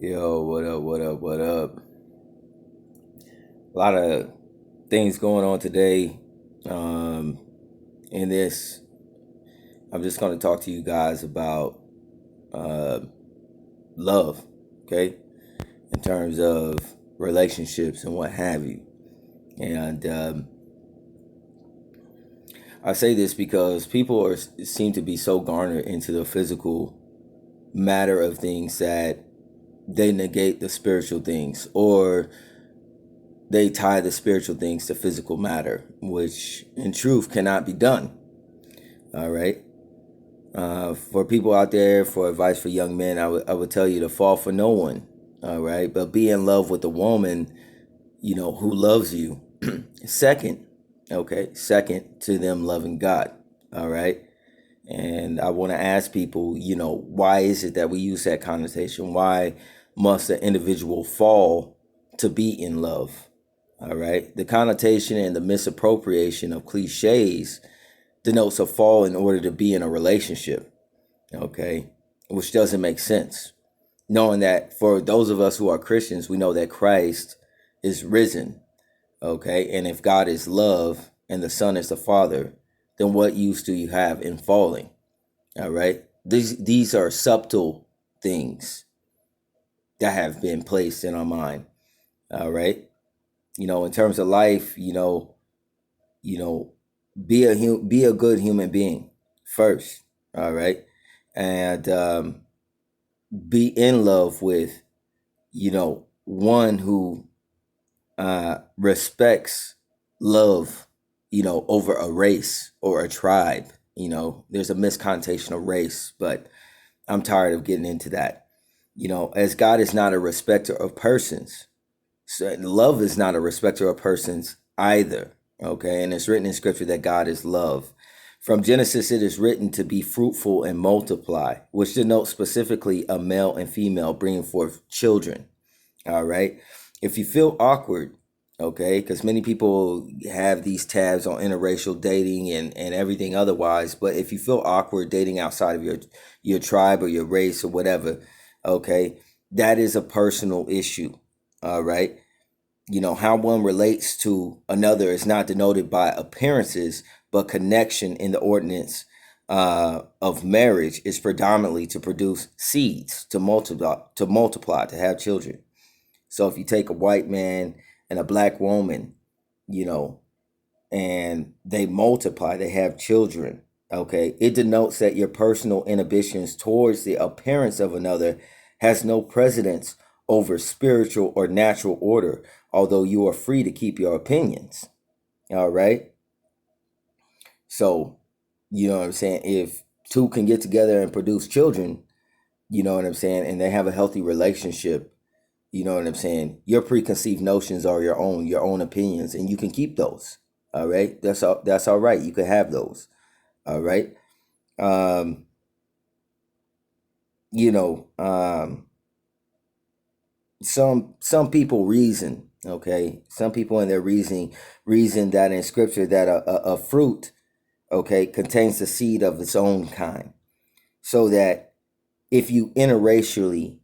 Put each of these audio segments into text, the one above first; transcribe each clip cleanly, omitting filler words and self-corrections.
Yo, what up, what up, what up? A lot of things going on today. Um, in this, I'm just going to talk to you guys about uh, love, okay? In terms of relationships and what have you. And I say this because people seem to be so garnered into the physical matter of things that they negate the spiritual things, or they tie the spiritual things to physical matter, which in truth cannot be done. All right. For people out there, for advice for young men, I would tell you to fall for no one. All right. But be in love with a woman, who loves you. Second, okay. Second to them loving God. All right. And I want to ask people, why is it that we use that connotation? Why must an individual fall to be in love? All right. The connotation and the misappropriation of cliches denotes a fall in order to be in a relationship. Okay. Which doesn't make sense. Knowing that for those of us who are Christians, we know that Christ is risen. Okay. And if God is love and the Son is the Father, then what use do you have in falling? All right. These are subtle things that have been placed in our mind. All right. In terms of life, you know, be a good human being first. All right. And be in love with, one who respects love, over a race or a tribe. There's a misconnotation of race, but I'm tired of getting into that. As God is not a respecter of persons, so love is not a respecter of persons either. Okay. And it's written in scripture that God is love. From Genesis, it is written to be fruitful and multiply, which denotes specifically a male and female bringing forth children. All right. If you feel awkward, okay, because many people have these tabs on interracial dating and everything otherwise, but if you feel awkward dating outside of your tribe or your race or whatever, okay, that is a personal issue. All right. How one relates to another is not denoted by appearances, but connection in the ordinance of marriage is predominantly to produce seeds, to multiply, to have children. So if you take a white man and a black woman, you know, and they multiply, they have children, okay, it denotes that your personal inhibitions towards the appearance of another has no precedence over spiritual or natural order, although you are free to keep your opinions. All right. So, you know what I'm saying? If two can get together and produce children, you know what I'm saying, and they have a healthy relationship, you know what I'm saying, your preconceived notions are your own opinions, and you can keep those. All right. That's all right. You can have those. All right. Um, you know, some people reason, okay, some people in their reason that in scripture that a fruit, okay, contains the seed of its own kind, so that if you interracially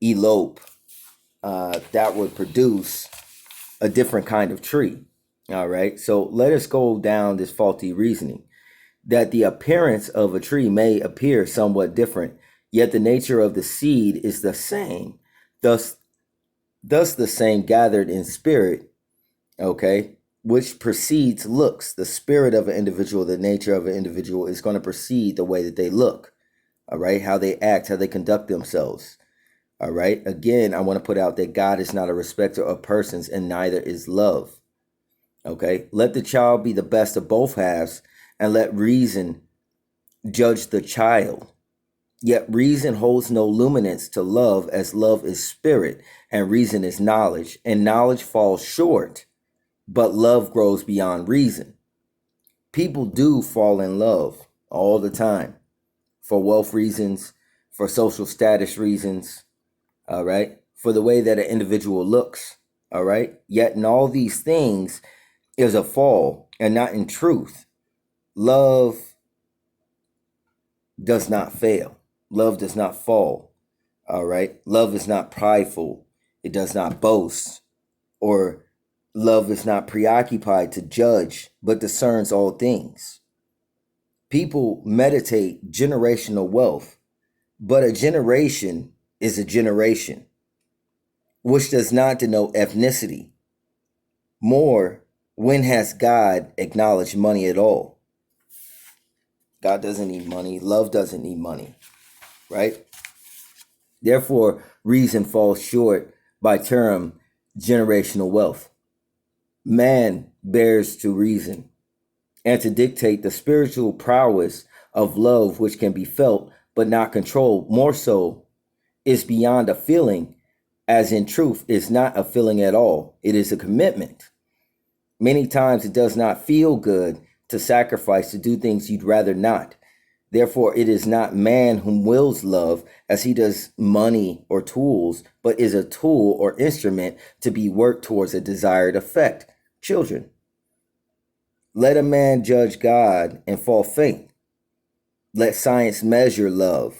elope, that would produce a different kind of tree. All right. So let us go down this faulty reasoning that the appearance of a tree may appear somewhat different, yet the nature of the seed is the same. Thus the same gathered in spirit, okay, which precedes looks. The spirit of an individual, the nature of an individual is going to precede the way that they look. All right. How they act, how they conduct themselves. All right. Again, I want to put out that God is not a respecter of persons, and neither is love. Okay. Let the child be the best of both halves, and let reason judge the child. Yet reason holds no luminance to love, as love is spirit, and reason is knowledge, and knowledge falls short, but love grows beyond reason. People do fall in love all the time for wealth reasons, for social status reasons, all right, for the way that an individual looks, all right. Yet in all these things is a fall, and not in truth. Love does not fail. Love does not fall. All right. Love is not prideful. It does not boast. Or love is not preoccupied to judge, but discerns all things. People meditate generational wealth, but a generation is a generation, which does not denote ethnicity. More, when has God acknowledged money at all? God doesn't need money. Love doesn't need money, right? Therefore, reason falls short by term generational wealth. Man bears to reason and to dictate the spiritual prowess of love, which can be felt but not controlled. More so, is beyond a feeling, as in truth is not a feeling at all. It is a commitment. Many times it does not feel good to sacrifice, to do things you'd rather not. Therefore, it is not man whom wills love as he does money or tools, but is a tool or instrument to be worked towards a desired effect. Children, let a man judge God and fall faint. Let science measure love.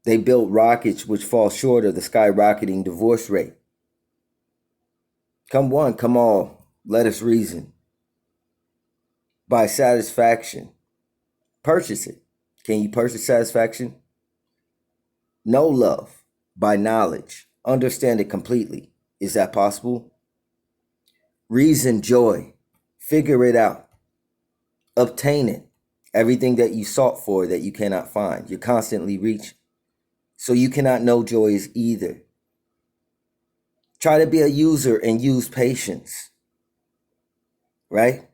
They build rockets which fall short of the skyrocketing divorce rate. Come one, come all, let us reason. By satisfaction, purchase it. Can you purchase satisfaction? Know love by knowledge. Understand it completely. Is that possible? Reason joy. Figure it out. Obtain it. Everything that you sought for that you cannot find. You're constantly reaching. So you cannot know joys either. Try to be a user and use patience. Right?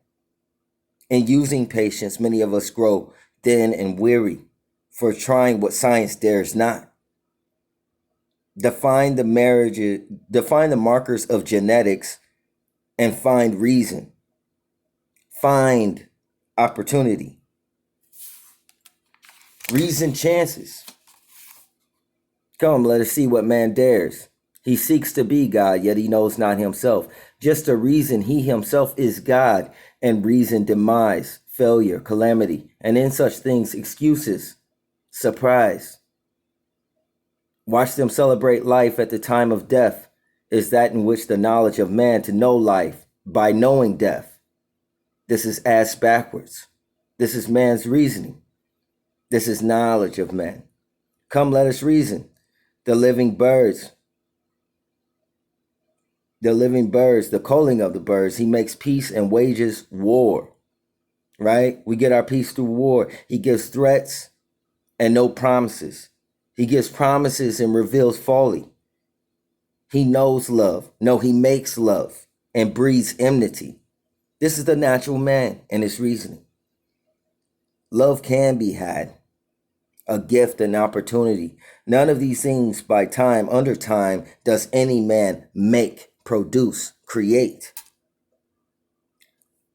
In using patience, many of us grow thin and weary for trying what science dares not. Define the markers of genetics and find reason. Find opportunity. Reason chances. Come, let us see what man dares. He seeks to be God, yet he knows not himself. Just a reason he himself is God, and reason demise, failure, calamity, and in such things excuses, surprise. Watch them celebrate life at the time of death is that in which the knowledge of man to know life by knowing death. This is ass backwards. This is man's reasoning. This is knowledge of man. Come, let us reason. The living birds, the calling of the birds, he makes peace and wages war, right? We get our peace through war. He gives threats and no promises. He gives promises and reveals folly. He knows love. No, he makes love and breeds enmity. This is the natural man and his reasoning. Love can be had, a gift, an opportunity. None of these things by time, under time, does any man make, produce, create.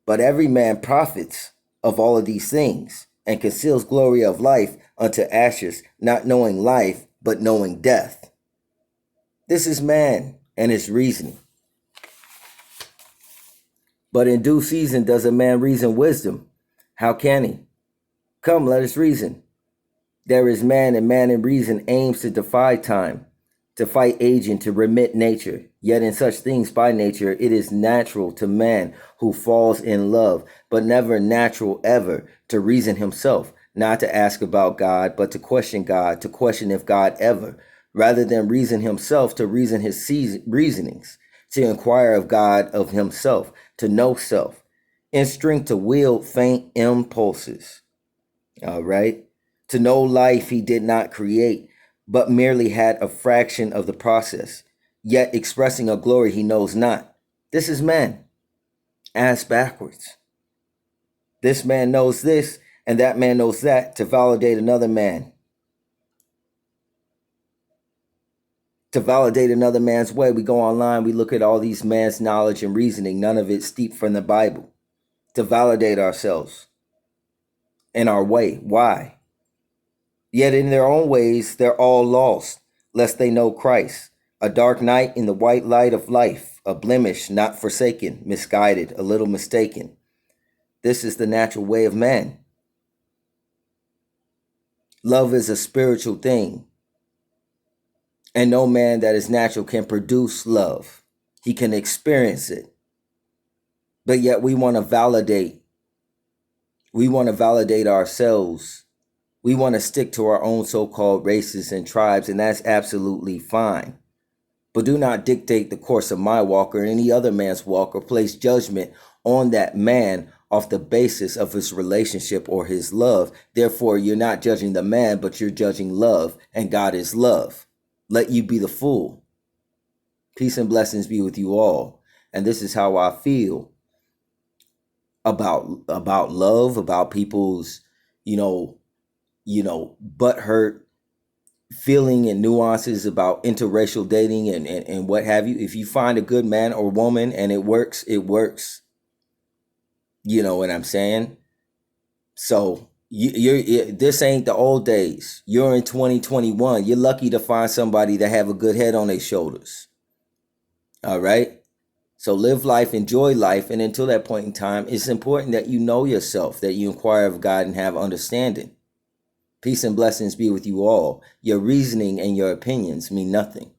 But every man profits of all of these things and conceals glory of life unto ashes, not knowing life, but knowing death. This is man and his reasoning. But in due season does a man reason wisdom. How can he? Come, let us reason. There is man, and man in reason aims to defy time, to fight age and to remit nature. Yet in such things by nature it is natural to man who falls in love, but never natural ever to reason himself, not to ask about God, but to question God, to question if God ever, rather than reason himself, to reason his reasonings, to inquire of God of himself, to know self, in strength to wield faint impulses. All right. To know life he did not create, but merely had a fraction of the process, yet expressing a glory he knows not. This is man, ass backwards. This man knows this, and that man knows that to validate another man. To validate another man's way, we go online, we look at all these man's knowledge and reasoning, none of it steeped from the Bible. To validate ourselves in our way. Why? Yet in their own ways, they're all lost, lest they know Christ. A dark night in the white light of life, a blemish not forsaken, misguided, a little mistaken. This is the natural way of man. Love is a spiritual thing. And no man that is natural can produce love. He can experience it. But yet we want to validate. We want to validate ourselves. We want to stick to our own so-called races and tribes, and that's absolutely fine. But do not dictate the course of my walk or any other man's walk, or place judgment on that man off the basis of his relationship or his love. Therefore, you're not judging the man, but you're judging love, and God is love. Let you be the fool. Peace and blessings be with you all. And this is how I feel about love, about people's, butthurt feeling and nuances about interracial dating and what have you. If you find a good man or woman and it works, it works. You know what I'm saying? So this ain't the old days. You're in 2021. You're lucky to find somebody that have a good head on their shoulders. All right? So live life, enjoy life, and until that point in time, it's important that you know yourself, that you inquire of God and have understanding. Peace and blessings be with you all. Your reasoning and your opinions mean nothing.